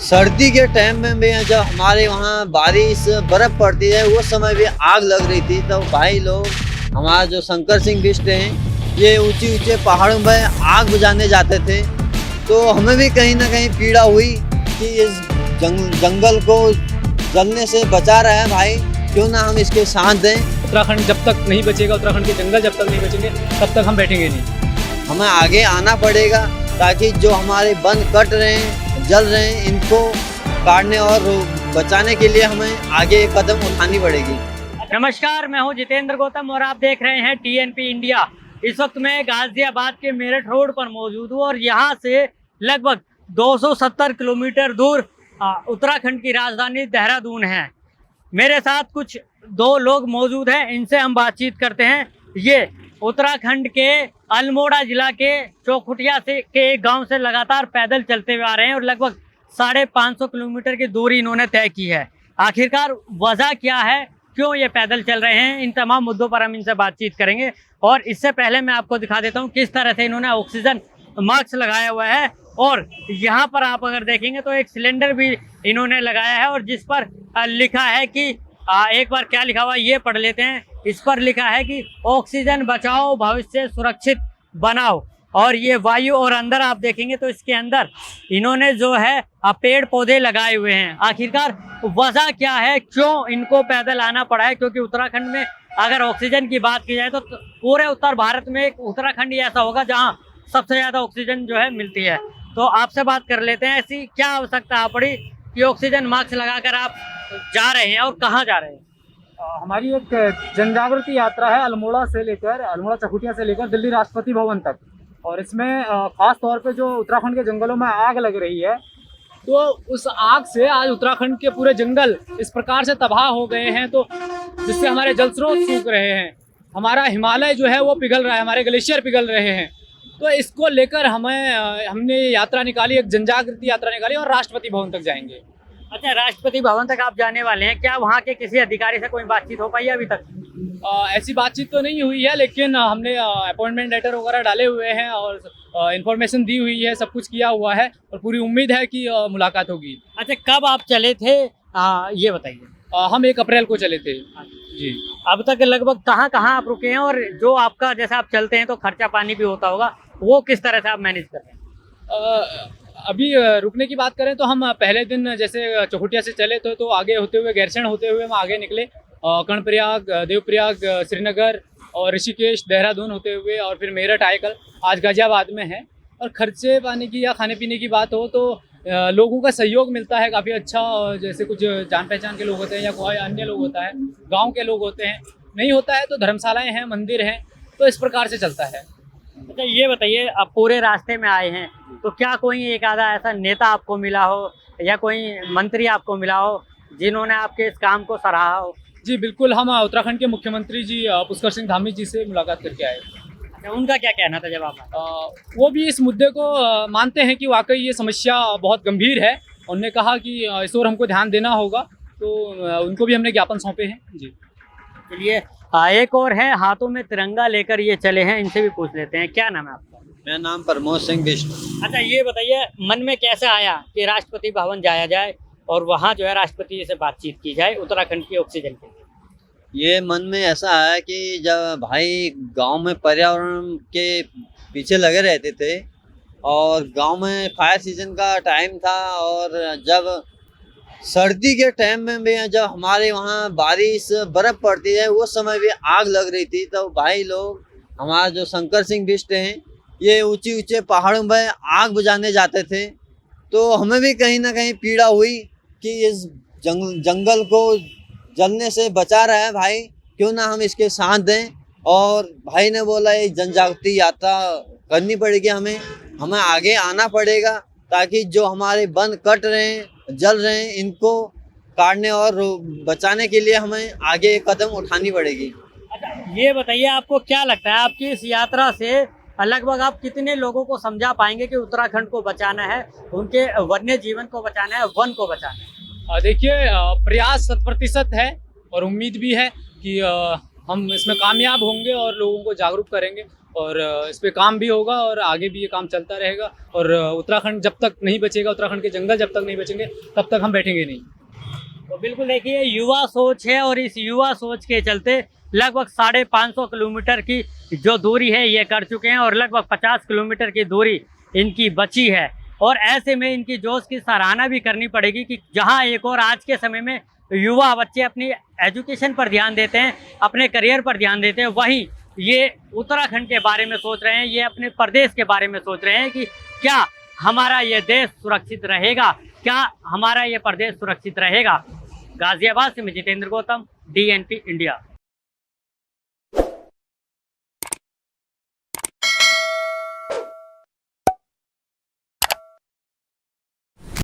सर्दी के टाइम में भी जब हमारे वहाँ बारिश बर्फ पड़ती है वो समय भी आग लग रही थी, तो भाई लोग हमारा जो शंकर सिंह बिष्ट हैं ये ऊंचे ऊंचे पहाड़ों में आग बुझाने जाते थे। तो हमें भी कहीं ना कहीं पीड़ा हुई कि इस जंगल को जलने से बचा रहा है भाई, क्यों ना हम इसके साथ दें। उत्तराखंड जब तक नहीं बचेगा, उत्तराखंड के जंगल जब तक नहीं बचेंगे तब तक हम बैठेंगे नहीं। हमें आगे आना पड़ेगा ताकि जो हमारे वन कट रहे हैं, जल रहे हैं, इनको काटने और बचाने के लिए हमें आगे कदम उठानी पड़ेगी। नमस्कार, मैं हूं जितेंद्र गौतम और आप देख रहे हैं टीएनपी इंडिया। इस वक्त मैं गाजियाबाद के मेरठ रोड पर मौजूद हूं और यहां से लगभग 270 किलोमीटर दूर उत्तराखंड की राजधानी देहरादून है। मेरे साथ कुछ दो लोग मौजूद हैं, इनसे हम बातचीत करते हैं। ये उत्तराखंड के अल्मोड़ा जिला के चौखुटिया से के एक गांव से लगातार पैदल चलते हुए आ रहे हैं और लगभग 550 किलोमीटर की दूरी इन्होंने तय की है। आखिरकार वजह क्या है, क्यों ये पैदल चल रहे हैं, इन तमाम मुद्दों पर हम इनसे बातचीत करेंगे। और इससे पहले मैं आपको दिखा देता हूँ किस तरह से इन्होंने ऑक्सीजन मास्क लगाया हुआ है। और यहाँ पर आप अगर देखेंगे तो एक सिलेंडर भी इन्होंने लगाया है और जिस पर लिखा है कि एक बार क्या लिखा हुआ है ये पढ़ लेते हैं। इस पर लिखा है कि ऑक्सीजन बचाओ, भविष्य सुरक्षित बनाओ। और ये वायु, और अंदर आप देखेंगे तो इसके अंदर इन्होंने जो है पेड़ पौधे लगाए हुए हैं। आखिरकार वजह क्या है, क्यों इनको पैदल आना पड़ा है? क्योंकि उत्तराखंड में अगर ऑक्सीजन की बात की जाए तो पूरे उत्तर भारत में उत्तराखंड ही ऐसा होगा जहाँ सबसे ज़्यादा ऑक्सीजन जो है मिलती है। तो आपसे बात कर लेते हैं, ऐसी क्या आवश्यकता पड़ी कि ऑक्सीजन मास्क लगाकर आप जा रहे हैं और कहाँ जा रहे हैं? हमारी एक जन जागृति यात्रा है अल्मोड़ा चकुटिया से लेकर दिल्ली राष्ट्रपति भवन तक। और इसमें खास तौर पे जो उत्तराखंड के जंगलों में आग लग रही है, तो उस आग से आज उत्तराखंड के पूरे जंगल इस प्रकार से तबाह हो गए हैं, तो जिससे हमारे जल स्रोत सूख रहे हैं, हमारा हिमालय जो है वो पिघल रहा है, हमारे ग्लेशियर पिघल रहे हैं। तो इसको लेकर हमने यात्रा निकाली, एक जन जागृति यात्रा निकाली और राष्ट्रपति भवन तक जाएंगे। अच्छा, राष्ट्रपति भवन तक आप जाने वाले हैं, क्या वहाँ के किसी अधिकारी से कोई बातचीत हो पाई है अभी तक? ऐसी बातचीत तो नहीं हुई है, लेकिन हमने अपॉइंटमेंट लेटर वगैरह डाले हुए हैं और इन्फॉर्मेशन दी हुई है, सब कुछ किया हुआ है और पूरी उम्मीद है कि मुलाकात होगी। अच्छा, कब आप चले थे ये बताइए। हम 1 अप्रैल को चले थे जी। अब तक लगभग कहाँ कहाँ आप रुके हैं, और जो आपका जैसे आप चलते हैं तो खर्चा पानी भी होता होगा, वो किस तरह से आप मैनेज कर रहे हैं? अभी रुकने की बात करें तो हम पहले दिन जैसे चौखुटिया से चले तो आगे होते हुए गैरसैंण होते हुए हम आगे निकले, कर्णप्रयाग, देवप्रयाग, श्रीनगर और ऋषिकेश, देहरादून होते हुए और फिर मेरठ आए कल। आज गाजियाबाद में है। और खर्चे पानी की या खाने पीने की बात हो तो लोगों का सहयोग मिलता है काफ़ी अच्छा। जैसे कुछ जान पहचान के लोग होते हैं या कोई अन्य लोग होता है, गाँव के लोग होते हैं, नहीं होता है तो धर्मशालाएँ हैं, मंदिर हैं, तो इस प्रकार से चलता है। अच्छा, ये बताइए, आप पूरे रास्ते में आए हैं तो क्या कोई एक आधा ऐसा नेता आपको मिला हो या कोई मंत्री आपको मिला हो जिन्होंने आपके इस काम को सराहा हो? जी बिल्कुल, हम उत्तराखंड के मुख्यमंत्री जी पुष्कर सिंह धामी जी से मुलाकात करके आए। अच्छा, उनका क्या कहना था जब आप आए? वो भी इस मुद्दे को मानते हैं कि वाकई ये समस्या बहुत गंभीर है। उन्होंने कहा कि इस ओर हमको ध्यान देना होगा, तो उनको भी हमने ज्ञापन सौंपे हैं जी। चलिए, एक और है हाथों में तिरंगा लेकर ये चले हैं, इनसे भी पूछ लेते हैं। क्या नाम है आपका? मेरा नाम प्रमोद सिंह बिष्ट। अच्छा, ये बताइए, मन में कैसे आया कि राष्ट्रपति भवन जाया जाए और वहाँ जो है राष्ट्रपति जी से बातचीत की जाए उत्तराखंड की ऑक्सीजन के लिए? ये मन में ऐसा आया कि जब भाई गांव में पर्यावरण के पीछे लगे रहते थे और गांव में फायर सीजन का टाइम था, और जब सर्दी के टाइम में भी जब हमारे वहाँ बारिश बर्फ पड़ती है वो समय भी आग लग रही थी, तो भाई लोग हमारा जो शंकर सिंह बिष्ट हैं ये ऊंचे ऊंचे पहाड़ों में आग बुझाने जाते थे। तो हमें भी कहीं ना कहीं पीड़ा हुई कि इस जंगल को जलने से बचा रहा है भाई, क्यों ना हम इसके साथ दें। और भाई ने बोला ये जन जागृति यात्रा करनी पड़ेगी, हमें आगे आना पड़ेगा ताकि जो हमारे वन कट रहे हैं, जल रहे हैं, इनको काटने और बचाने के लिए हमें आगे कदम उठानी पड़ेगी। अच्छा, ये बताइए, आपको क्या लगता है आपकी इस यात्रा से लगभग आप कितने लोगों को समझा पाएंगे कि उत्तराखंड को बचाना है, उनके वन्य जीवन को बचाना है, वन को बचाना है? देखिए, प्रयास 100% है और उम्मीद भी है कि हम इसमें कामयाब होंगे और लोगों को जागरूक करेंगे। और इस पे काम भी होगा और आगे भी ये काम चलता रहेगा। और उत्तराखंड जब तक नहीं बचेगा, उत्तराखंड के जंगल जब तक नहीं बचेंगे, तब तक हम बैठेंगे नहीं। तो बिल्कुल देखिए, युवा सोच है और इस युवा सोच के चलते लगभग 550 किलोमीटर की जो दूरी है ये कर चुके हैं और लगभग 50 किलोमीटर की दूरी इनकी बची है। और ऐसे में इनकी जोश की सराहना भी करनी पड़ेगी कि जहां एक और आज के समय में युवा बच्चे अपनी एजुकेशन पर ध्यान देते हैं, अपने करियर पर ध्यान देते हैं, वहीं ये उत्तराखंड के बारे में सोच रहे हैं, ये अपने प्रदेश के बारे में सोच रहे हैं कि क्या हमारा ये देश सुरक्षित रहेगा, क्या हमारा ये प्रदेश सुरक्षित रहेगा। गाजियाबाद से मैं जितेंद्र गौतम, DNP इंडिया।